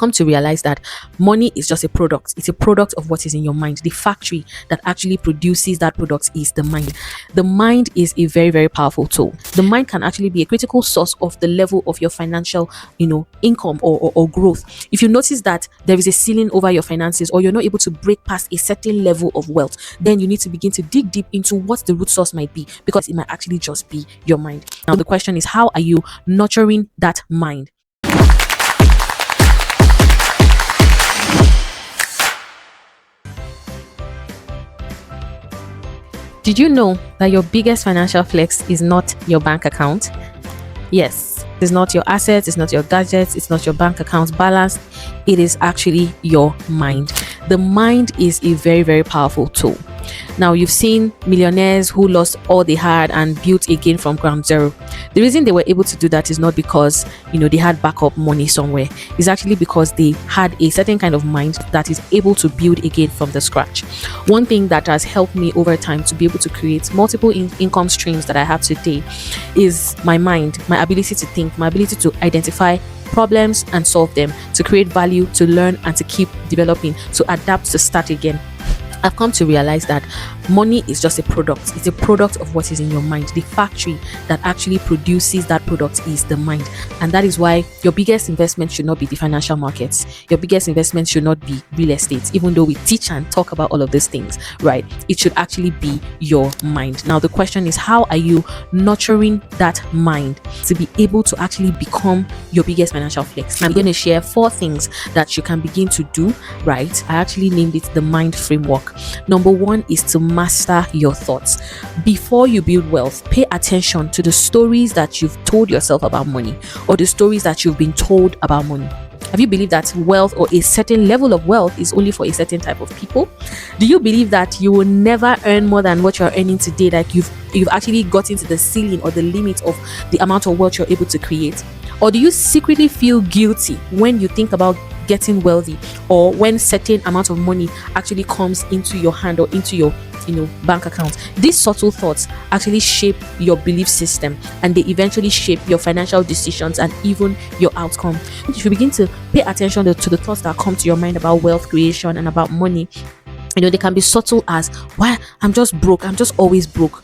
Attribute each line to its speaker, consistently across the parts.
Speaker 1: come to realize that money is just a product. It's a product of what is in your mind. The factory that actually produces that product is the mind. The mind is a very, very powerful tool. The mind can actually be a critical source of the level of your financial, income or growth. If you notice that there is a ceiling over your finances, or you're not able to break past a certain level of wealth, then you need to begin to dig deep into what the root source might be, because it might actually just be your mind. Now, the question is, how are you nurturing that mind? Did you know that your biggest financial flex is not your bank account? Yes, it's not your assets, it's not your gadgets, it's not your bank account balance. It is actually your mind. The mind is a very, very powerful tool. Now, you've seen millionaires who lost all they had and built again from ground zero. The reason they were able to do that is not because, they had backup money somewhere. It's actually because they had a certain kind of mind that is able to build again from the scratch. One thing that has helped me over time to be able to create multiple income streams that I have today is my mind, my ability to think, my ability to identify problems and solve them, to create value, to learn, and to keep developing, to adapt, to start again. I've come to realize that money is just a product. It's a product of what is in your mind. The factory that actually produces that product is the mind. And that is why your biggest investment should not be the financial markets. Your biggest investment should not be real estate, even though we teach and talk about all of these things, right? It should actually be your mind. Now, the question is, how are you nurturing that mind to be able to actually become your biggest financial flex? I'm going to share 4 things that you can begin to do, right? I actually named it the mind framework. Number 1 is to master your thoughts. Before you build wealth, pay attention to the stories that you've told yourself about money, or the stories that you've been told about money. Have you believed that wealth, or a certain level of wealth, is only for a certain type of people? Do you believe that you will never earn more than what you're earning today? Like you've actually gotten to the ceiling or the limit of the amount of wealth you're able to create? Or do you secretly feel guilty when you think about getting wealthy, or when certain amount of money actually comes into your hand or into your bank account? These subtle thoughts actually shape your belief system, and they eventually shape your financial decisions and even your outcome. If you begin to pay attention to the thoughts that come to your mind about wealth creation and about money, they can be subtle as, why I'm just broke, I'm just always broke.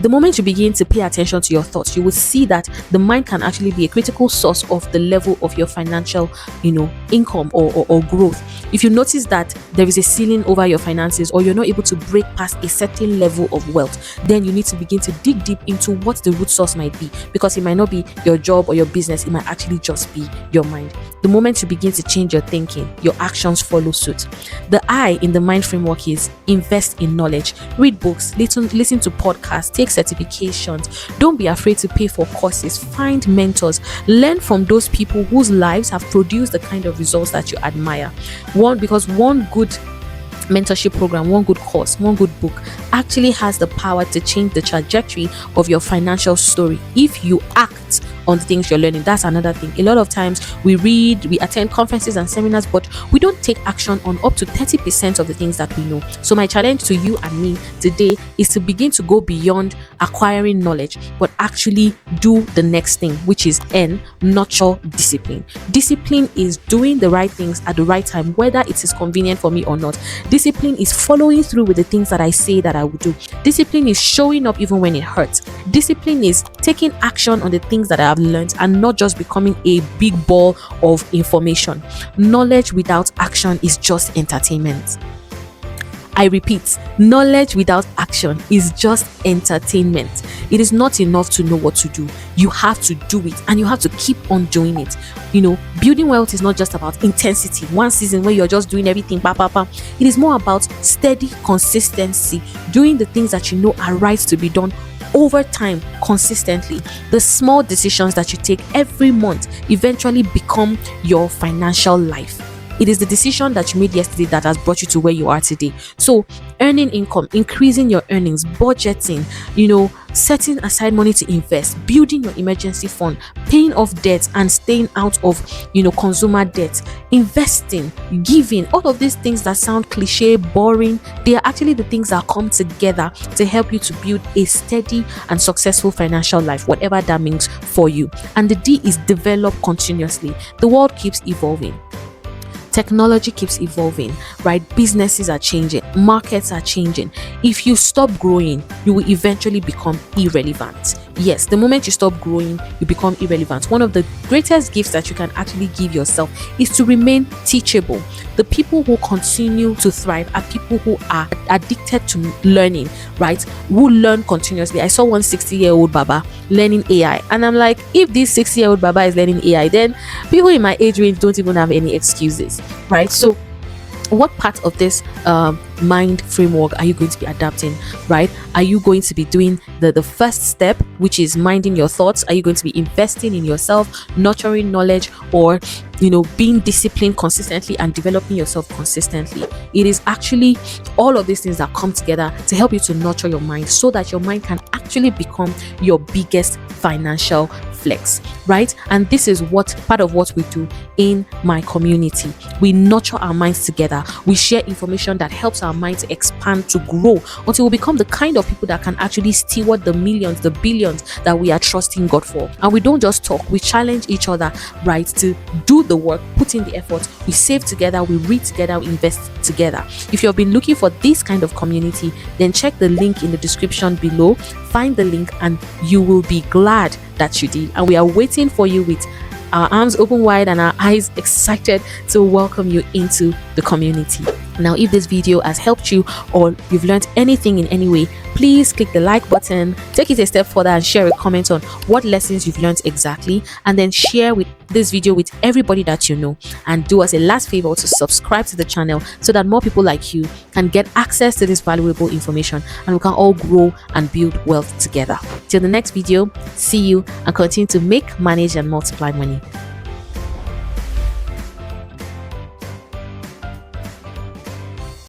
Speaker 1: The moment you begin to pay attention to your thoughts, you will see that the mind can actually be a critical source of the level of your financial, income or growth. If you notice that there is a ceiling over your finances, or you're not able to break past a certain level of wealth, then you need to begin to dig deep into what the root source might be, because it might not be your job or your business. It might actually just be your mind. The moment you begin to change your thinking, your actions follow suit. The I in the mind framework is invest in knowledge. Read books, listen to podcasts, take certifications. Don't be afraid to pay for courses. Find mentors. Learn from those people whose lives have produced the kind of results that you admire. Because one good mentorship program, one good course, one good book actually has the power to change the trajectory of your financial story if you act on the things you're learning. That's another thing. A lot of times we read, we attend conferences and seminars, but we don't take action on up to 30% of the things that we know. So my challenge to you and me today is to begin to go beyond acquiring knowledge, but actually do the next thing, which is nurture discipline. Discipline is doing the right things at the right time, whether it is convenient for me or not. Discipline is following through with the things that I say that I will do. Discipline is showing up even when it hurts. Discipline is taking action on the things that I have learned and not just becoming a big ball of information. Knowledge without action is just entertainment. I repeat, knowledge without action is just entertainment. It is not enough to know what to do. You have to do it, and you have to keep on doing it. Building wealth is not just about intensity, one season where you're just doing everything. It is more about steady consistency, doing the things that you know are right to be done over time, consistently. The small decisions that you take every month eventually become your financial life. It is the decision that you made yesterday that has brought you to where you are today. So earning income, increasing your earnings, budgeting, setting aside money to invest, building your emergency fund, paying off debts and staying out of, consumer debt, investing, giving, all of these things that sound cliche, boring, they are actually the things that come together to help you to build a steady and successful financial life, whatever that means for you. And the D is develop continuously. The world keeps evolving. Technology keeps evolving, right? Businesses are changing, markets are changing. If you stop growing, you will eventually become irrelevant. Yes, the moment you stop growing, you become irrelevant. One of the greatest gifts that you can actually give yourself is to remain teachable. The people who continue to thrive are people who are addicted to learning, right? Who learn continuously. I saw one 60-year-old Baba learning AI, and I'm like, if this 60-year-old Baba is learning AI, then people in my age range don't even have any excuses, right? So what part of this mind framework are you going to be adapting, right? Are you going to be doing the first step, which is minding your thoughts? Are you going to be investing in yourself, nurturing knowledge, or being disciplined consistently and developing yourself consistently? It is actually all of these things that come together to help you to nurture your mind so that your mind can actually become your biggest financial flex, right? And this is what part of what we do in my community. We nurture our minds together. We share information that helps our minds expand, to grow, until we become the kind of people that can actually steward the millions, the billions that we are trusting God for. And we don't just talk, we challenge each other, right, to do the work, put in the effort. We save together, we read together, we invest together. If you've been looking for this kind of community, then check the link in the description below. Find the link and you will be glad that you did. And we are waiting for you with our arms open wide and our eyes excited to welcome you into the community. Now, if this video has helped you or you've learned anything in any way, please click the like button, take it a step further and share a comment on what lessons you've learned exactly, and then share this video with everybody that you know. And do us a last favor to subscribe to the channel so that more people like you can get access to this valuable information and we can all grow and build wealth together. Till the next video, see you and continue to make, manage and multiply money.